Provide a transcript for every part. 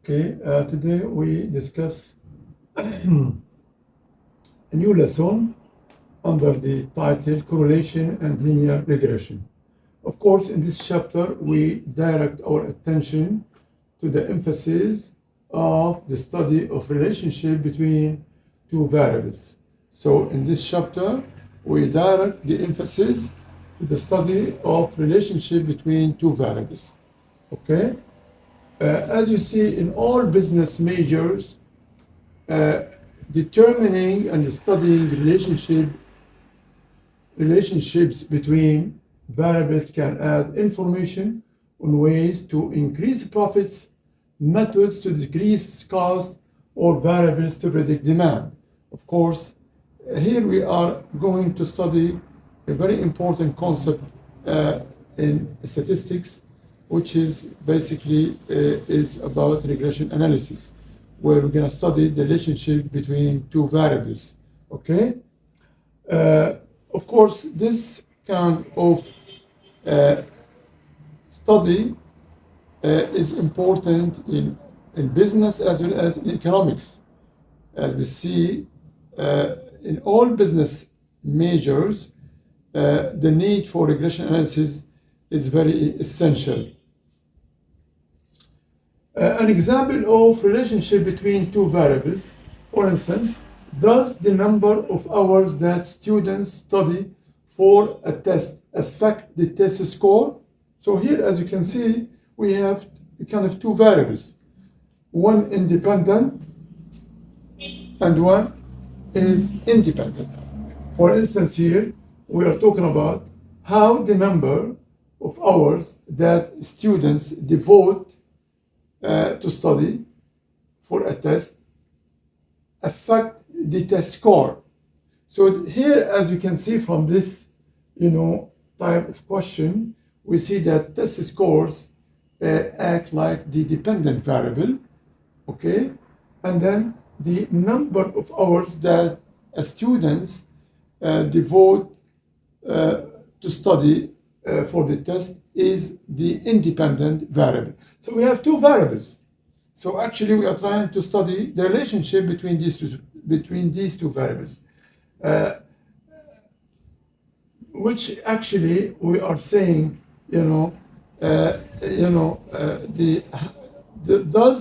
Okay, today we discuss a new lesson under the title Correlation and Linear Regression. Of course, in this chapter, we direct our attention to the emphasis of the study of relationship between two variables. So in this chapter, we direct the emphasis to the study of relationship between two variables. Okay? As you see in all business majors, determining and studying relationships between variables can add information on ways to increase profits, methods to decrease cost, or variables to predict demand. Of course, here we are going to study a very important concept in statistics, which is basically is about regression analysis, where we're going to study the relationship between two variables. Okay. Of course, this kind of study is important in business as well as in economics. As we see in all business majors, the need for regression analysis is very essential. An example of relationship between two variables, for instance, does the number of hours that students study for a test affect the test score? So here, as you can see, we have kind of two variables, one independent and one is independent. For instance, here we are talking about how the number of hours that students devote to study for a test affect the test score. So here, as you can see from this, type of question, we see that test scores act like the dependent variable, okay? And then the number of hours that students devote to study for the test is the independent variable. So we have two variables. So actually we are trying to study the relationship between these two variables, which actually we are saying, does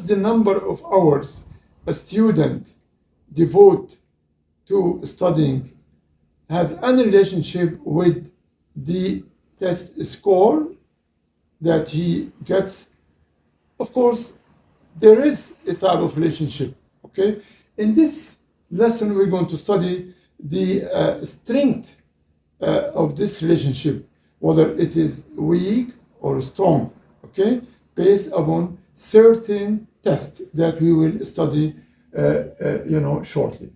the number of hours a student devote to studying has any relationship with the test score that he gets? Of course, there is a type of relationship, okay? In this lesson, we're going to study the strength of this relationship, whether it is weak or strong, okay? Based upon certain tests that we will study, shortly.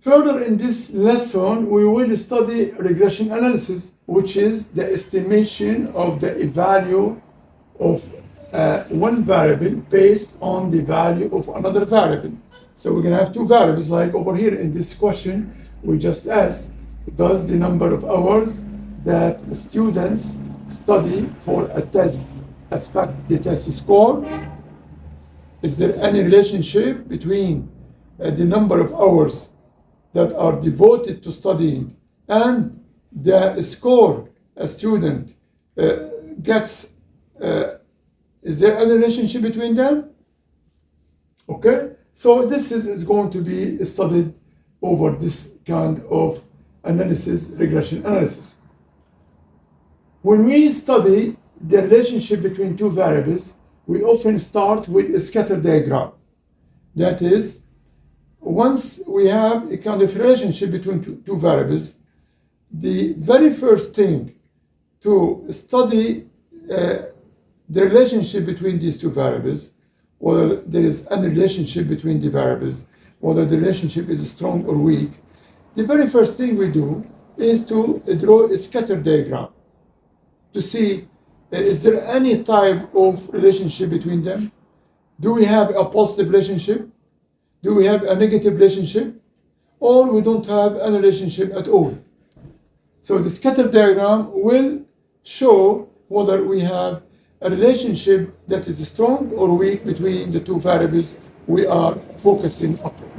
Further in this lesson, we will study regression analysis, which is the estimation of the value of one variable based on the value of another variable. So we're going to have two variables, like over here in this question, we just asked, does the number of hours that students study for a test affect the test score? Is there any relationship between the number of hours that are devoted to studying and the score a student gets? Is there any relationship between them? Okay, so this is going to be studied over this kind of analysis, regression analysis. When we study the relationship between two variables, we often start with a scatter diagram. That is, once we have a kind of relationship between two variables, the very first thing to study the relationship between these two variables, whether there is any relationship between the variables, whether the relationship is strong or weak, the very first thing we do is to draw a scatter diagram to see is there any type of relationship between them? Do we have a positive relationship? Do we have a negative relationship? Or we don't have any relationship at all? So the scatter diagram will show whether we have a relationship that is strong or weak between the two variables we are focusing upon.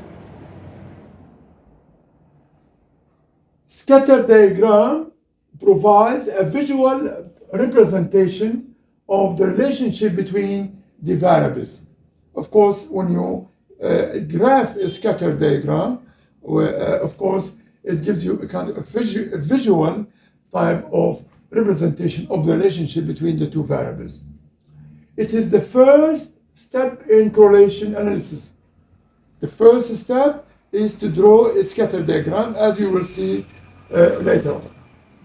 Scatter diagram provides a visual representation of the relationship between the variables. Of course, when you graph a scatter diagram, of course, it gives you a kind of a visual type of representation of the relationship between the two variables. It is the first step in correlation analysis. The first step is to draw a scatter diagram, as you will see later on.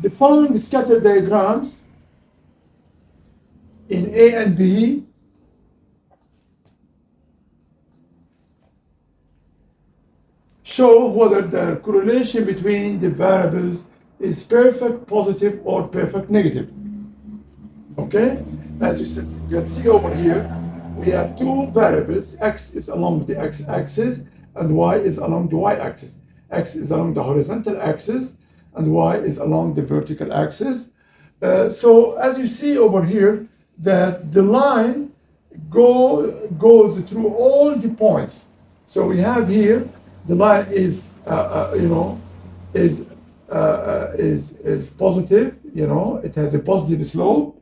The following scatter diagrams in A and B show whether the correlation between the variables is perfect positive or perfect negative. Okay? As you can see over here, we have two variables. X is along the x-axis and y is along the y-axis. X is along the horizontal axis and y is along the vertical axis. So as you see over here, that the line goes through all the points. So we have here the line is is positive. It has a positive slope,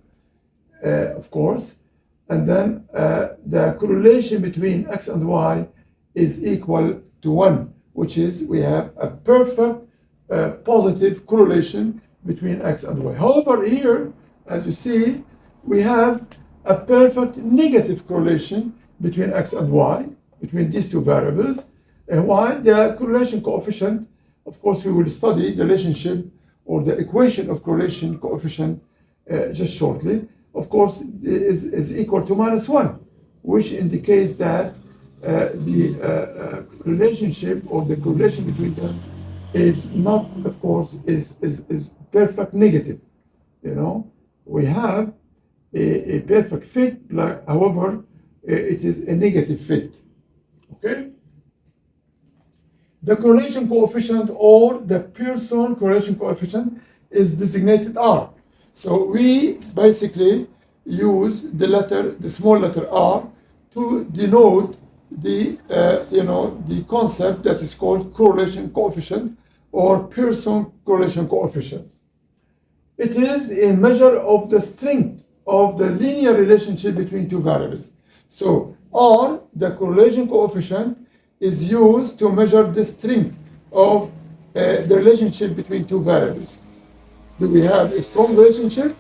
of course, and then the correlation between x and y is equal to 1, which is we have a perfect positive correlation between x and y. However, here, as you see, we have a perfect negative correlation between x and y, between these two variables. And why? The correlation coefficient, of course, we will study the relationship or the equation of correlation coefficient just shortly. Of course, is equal to -1, which indicates that the relationship or the correlation between them is not, of course, is perfect negative. We have a perfect fit, however, it is a negative fit. Okay? The correlation coefficient or the Pearson correlation coefficient is designated R. So we basically use the small letter R to denote the concept that is called correlation coefficient or Pearson correlation coefficient. It is a measure of the strength of the linear relationship between two variables. So R, the correlation coefficient, is used to measure the strength of the relationship between two variables. Do we have a strong relationship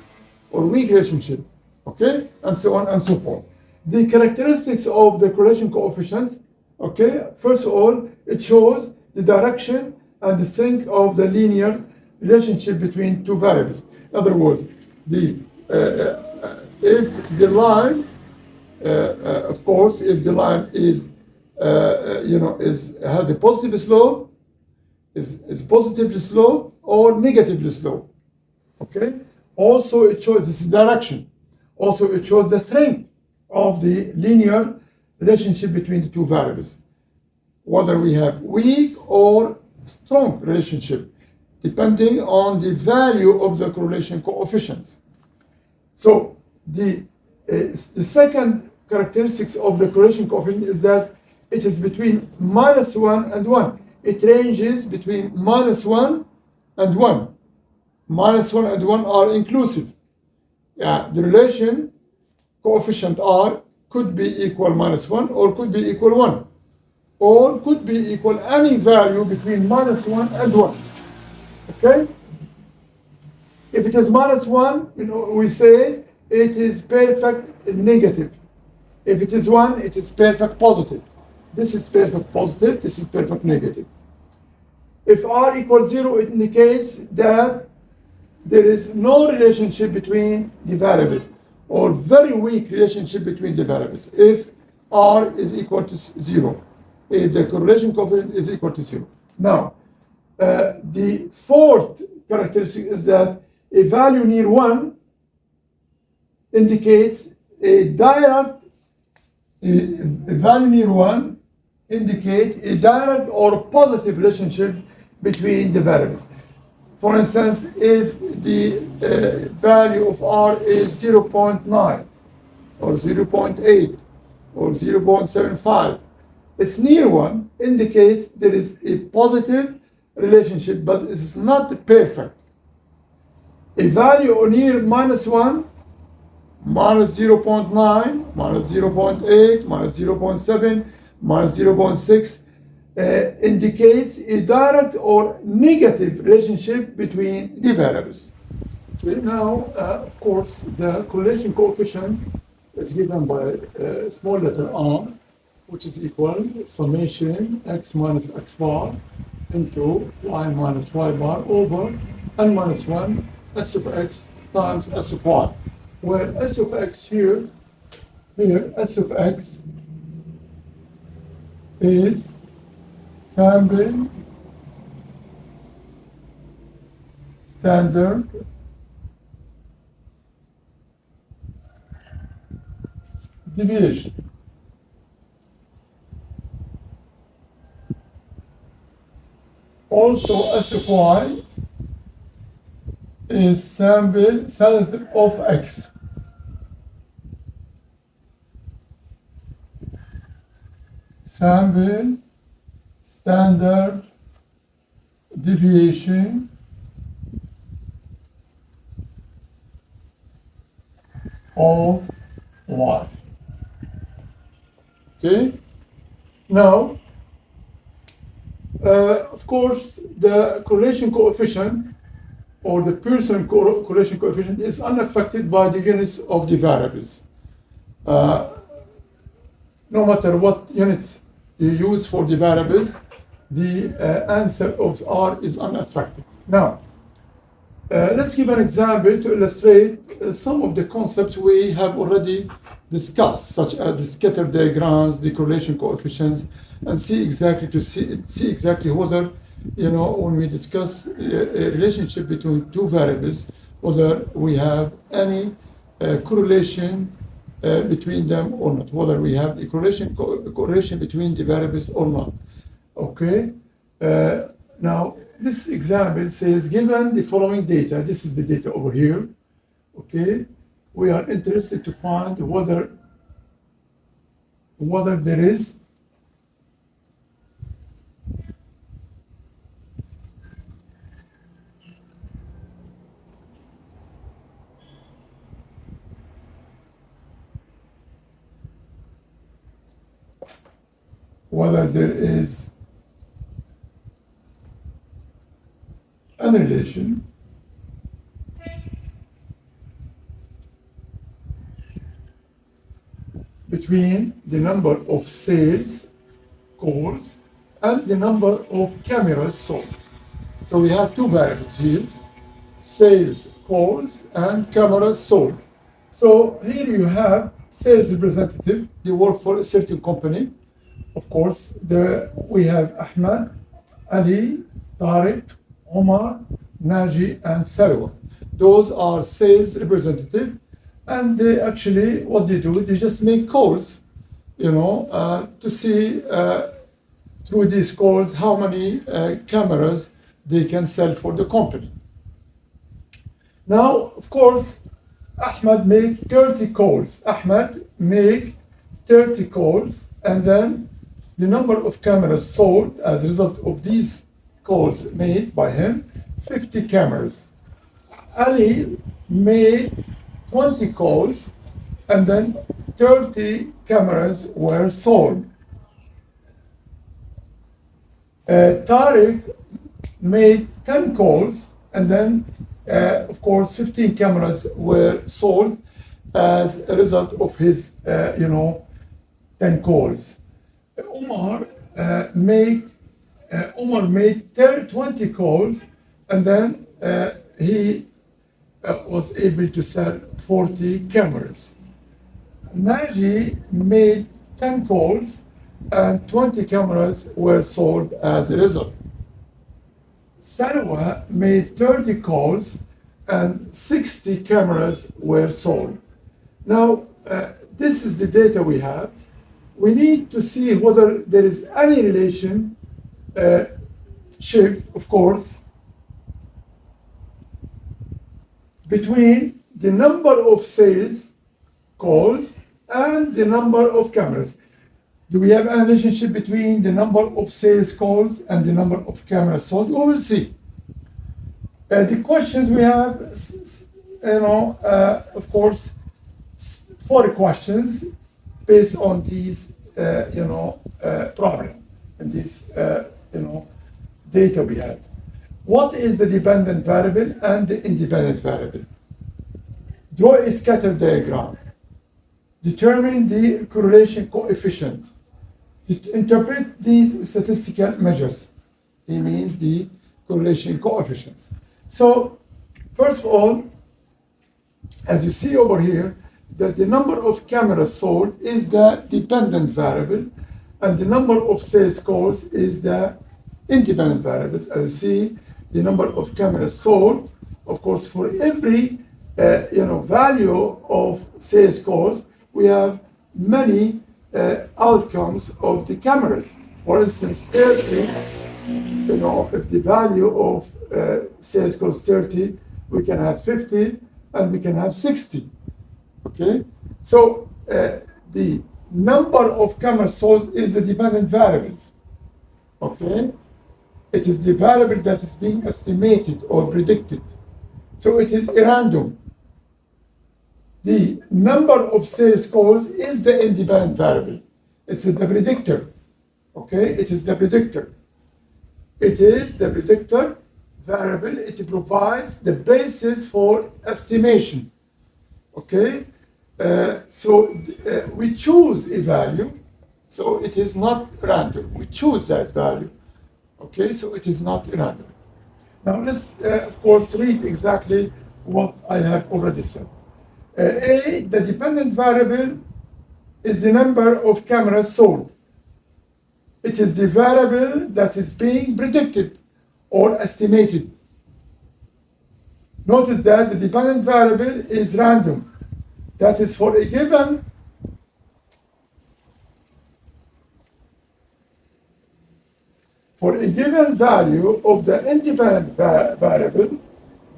or weak relationship? Okay, and so on and so forth. The characteristics of the correlation coefficient, okay, first of all, it shows the direction and the strength of the linear relationship between two variables. In other words, if the line, of course, if the line has a positive slope, is positively sloped or negatively sloped. Okay. Also, it shows this direction. Also, it shows the strength of the linear relationship between the two variables. Whether we have weak or strong relationship, depending on the value of the correlation coefficients. So the second characteristics of the correlation coefficient is that it is between -1 and 1. It ranges between -1 and 1. -1 and 1 are inclusive. The relation coefficient R could be equal -1 or could be equal 1. Or could be equal any value between -1 and 1. Okay? If it is -1, we say it is perfect negative. If it is 1, it is perfect positive. This is perfect positive, this is perfect negative. If R equals 0, it indicates that there is no relationship between the variables or very weak relationship between the variables. If R is equal to 0, if the correlation coefficient is equal to 0. Now, the fourth characteristic is that a value near 1 indicates a direct, a value near 1 indicate a direct or positive relationship between the variables. For instance, if the value of R is 0.9, or 0.8 or 0.75. It's near 1 indicates there is a positive relationship, but it's not perfect. A value near -1, -0.9, -0.8, -0.7, -0.6 indicates a direct or negative relationship between the variables. Okay, now, of course, the correlation coefficient is given by a small letter r, which is equal summation x minus x bar into y minus y bar over n minus 1 s of x times s of y, where s of x here s of x is sample standard deviation. Also, S of y is sample of x. Sample standard deviation of y. Okay? Now, of course, the correlation coefficient or the Pearson correlation coefficient is unaffected by the units of the variables. No matter what units you use for the variables, the answer of R is unaffected. Now, let's give an example to illustrate some of the concepts we have already discussed, such as the scatter diagrams, the correlation coefficients, and see exactly whether, when we discuss a relationship between two variables, whether we have any correlation between them or not, whether we have a correlation between the variables or not. Okay. Now, this example says, given the following data, this is the data over here. Okay, we are interested to find whether there is an relation between the number of sales calls and the number of cameras sold. So we have two variables here, sales calls and cameras sold. So here you have sales representative. They work for a certain company. Of course, we have Ahmed, Ali, Tariq, Omar, Naji, and Sarwa. Those are sales representative, and they actually, what they do, they just make calls, to see through these calls how many cameras they can sell for the company. Now, of course, Ahmed make 30 calls. And then the number of cameras sold as a result of these calls made by him, 50 cameras. Ali made 20 calls, and then 30 cameras were sold. Tariq made 10 calls, and then, of course, 15 cameras were sold as a result of his, 10 calls. Omar made 20 calls, and then he was able to sell 40 cameras. Naji made 10 calls, and 20 cameras were sold as a result. Sarwa made 30 calls, and 60 cameras were sold. Now, this is the data we have. We need to see whether there is any relation shift, of course, between the number of sales calls and the number of cameras. Do we have a relationship between the number of sales calls and the number of cameras sold? We will see. The questions we have, of course, 4 questions based on these, problem and this, data we have. What is the dependent variable and the independent variable? Draw a scatter diagram. Determine the correlation coefficient. Interpret these statistical measures. It means the correlation coefficients. So, first of all, as you see over here, that the number of cameras sold is the dependent variable, and the number of sales calls is the independent variables. As you see, the number of cameras sold, of course, for every value of sales calls, we have many outcomes of the cameras. For instance, 30, if the value of sales calls 30, we can have 50 and we can have 60. Okay, so the number of cameras sold is the dependent variables. Okay, it is the variable that is being estimated or predicted. So it is random. The number of sales calls is the independent variable. It's the predictor. Okay, it is the predictor. It is the predictor variable. It provides the basis for estimation. Okay, we choose a value, so it is not random. We choose that value. Okay, so it is not random. Now let's, of course, read exactly what I have already said. The dependent variable is the number of cameras sold. It is the variable that is being predicted or estimated. Notice that the dependent variable is random. That is for a given value of the independent variable,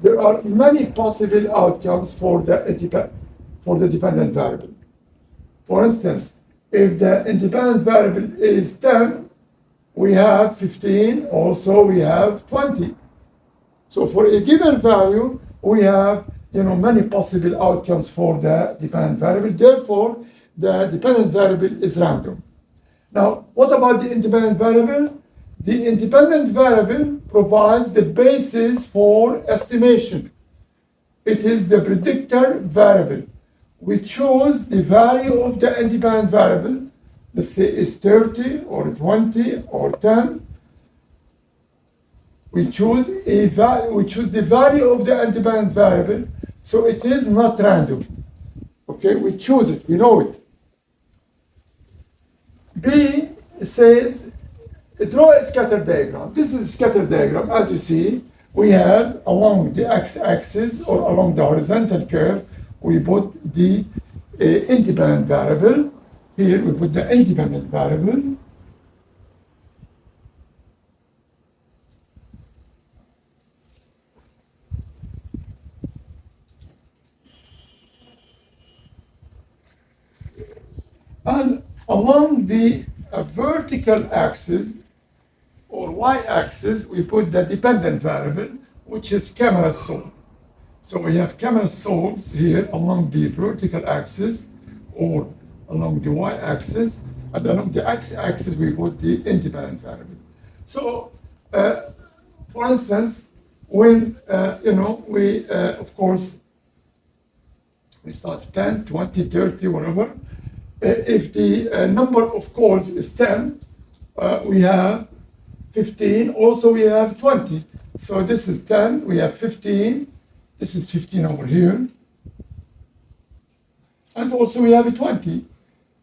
there are many possible outcomes for the dependent variable. For instance, if the independent variable is 10, we have 15, also we have 20. So for a given value, we have many possible outcomes for the dependent variable. Therefore, the dependent variable is random. Now, what about the independent variable? The independent variable provides the basis for estimation. It is the predictor variable. We choose the value of the independent variable. Let's say it's 30 or 20 or 10. We choose the value of the independent variable, so it is not random. Okay, we choose it, we know it. B says, draw a scatter diagram. This is a scatter diagram. As you see, we have along the x-axis or along the horizontal curve, we put the independent variable. Here we put the independent variable. And along the vertical axis or y-axis, we put the dependent variable, which is cameras sold. So we have cameras sold here along the vertical axis or along the y-axis, and along the x-axis we put the independent variable. So, for instance, when we of course we start 10, 20, 30, whatever. If the number of calls is 10, we have 15, also we have 20. So this is 10, we have 15, this is 15 over here. And also we have a 20.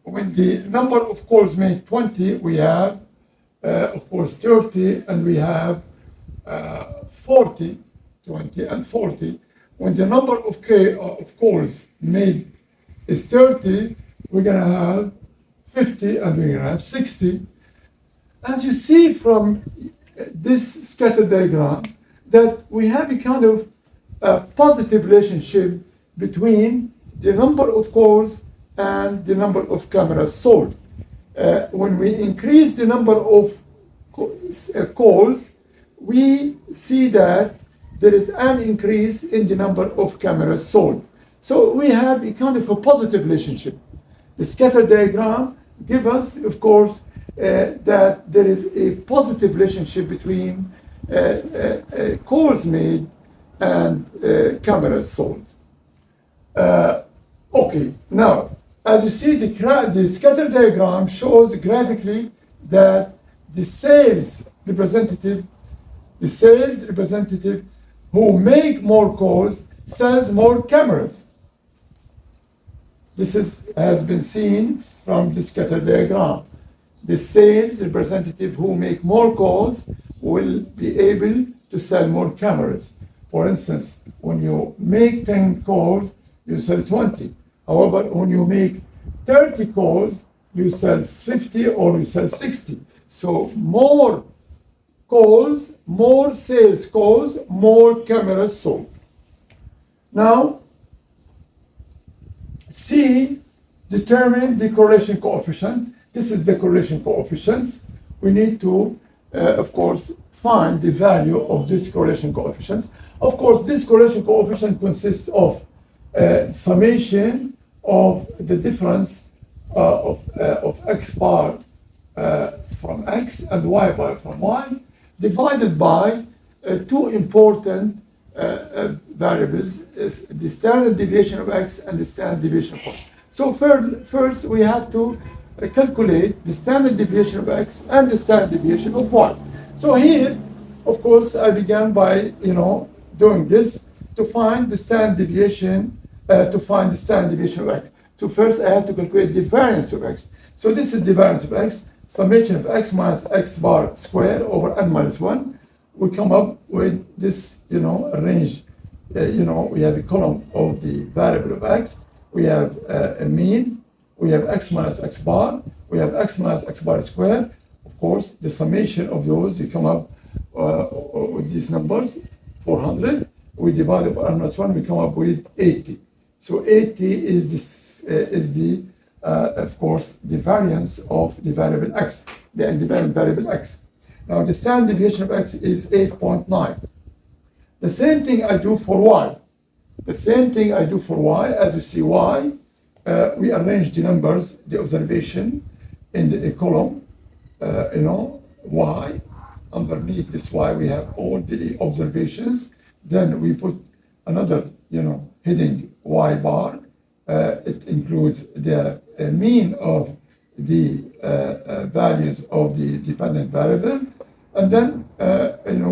When the number of calls make 20, we have, of course, 30, and we have 40, 20 and 40. When the number of calls made is 30, we're going to have 50 and we're going to have 60. As you see from this scatter diagram, that we have a kind of positive relationship between the number of calls and the number of cameras sold. When we increase the number of calls, we see that there is an increase in the number of cameras sold. So we have a kind of a positive relationship. The scatter diagram gives us, of course, that there is a positive relationship between calls made and cameras sold. Okay, now, as you see, the scatter diagram shows graphically that the sales representative who make more calls sells more cameras. This has been seen from the scatter diagram. The sales representative who make more calls will be able to sell more cameras. For instance, when you make 10 calls, you sell 20. However, when you make 30 calls, you sell 50 or you sell 60. So more calls, more sales calls, more cameras sold. Now, C, determine the correlation coefficient. This is the correlation coefficients. We need to, of course, find the value of this correlation coefficients. Of course, this correlation coefficient consists of summation of the difference of x bar from x and y bar from y, divided by two important variables, the standard deviation of x and the standard deviation of y. So first we have to calculate the standard deviation of x and the standard deviation of y. So here, of course, I began by doing this to find the standard deviation of x. So first I have to calculate the variance of x. So this is the variance of x, summation of x minus x bar squared over n minus 1. We come up with this, range. We have a column of the variable of x. We have a mean. We have x minus x bar. We have x minus x bar squared. Of course, the summation of those, we come up with these numbers, 400. We divide it by n minus 1, we come up with 80. So 80 is the of course, the variance of the variable x, the independent variable x. Now, the standard deviation of x is 8.9. The same thing I do for y. As you see y, we arrange the numbers, the observation in the column, y. Underneath this y, we have all the observations. Then we put another, heading y bar. It includes the mean of the values of the dependent variable. And then,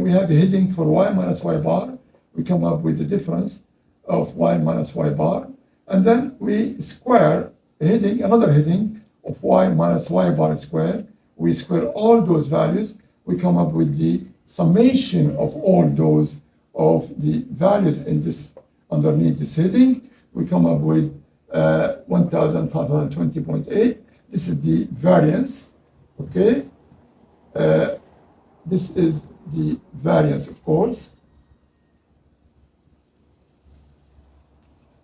we have a heading for y minus y bar. We come up with the difference of y minus y bar. And then we square another heading of y minus y bar squared. We square all those values. We come up with the summation of all those of the values in this, underneath this heading. We come up with 1520.8. This is the variance, okay? This is the variance, of course.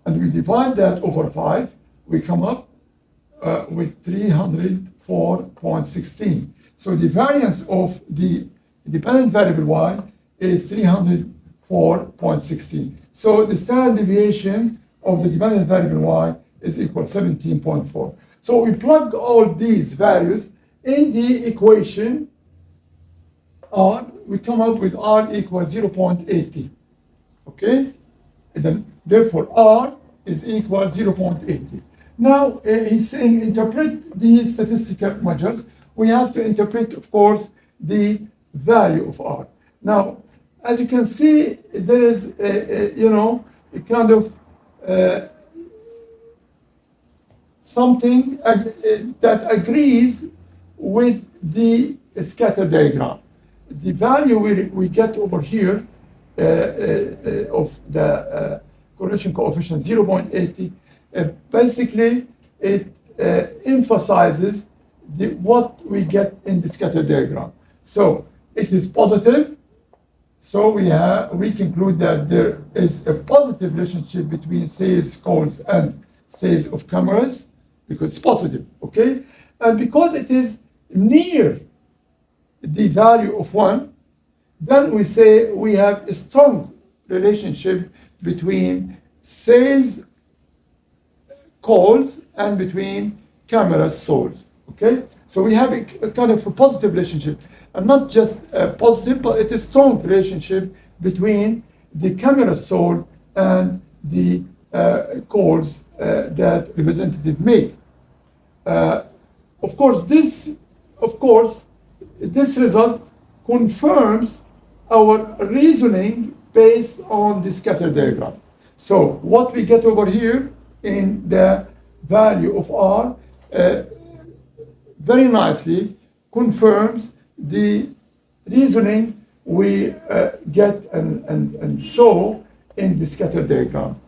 And we divide that over 5. We come up with 304.16. So the variance of the dependent variable y is 304.16. So the standard deviation of the dependent variable y is equal 17.4. So we plug all these values in the equation R. We come up with R equals 0.80. Okay? And then, therefore, R is equal 0.80. Now, he's saying interpret these statistical measures. We have to interpret, of course, the value of R. Now, as you can see, there is a kind of something that agrees with the scatter diagram. The value we get over here of the correlation coefficient 0.80, basically it emphasizes what we get in the scatter diagram. So it is positive. So we conclude that there is a positive relationship between sales calls and sales of cameras. because it's positive, okay? And because it is near the value of 1, then we say we have a strong relationship between sales calls and between cameras sold, okay? So we have a kind of a positive relationship, and not just positive, but it's a strong relationship between the cameras sold and the calls that representative make. Of course, this result confirms our reasoning based on the scatter diagram. So what we get over here in the value of R very nicely confirms the reasoning we get and saw in the scatter diagram.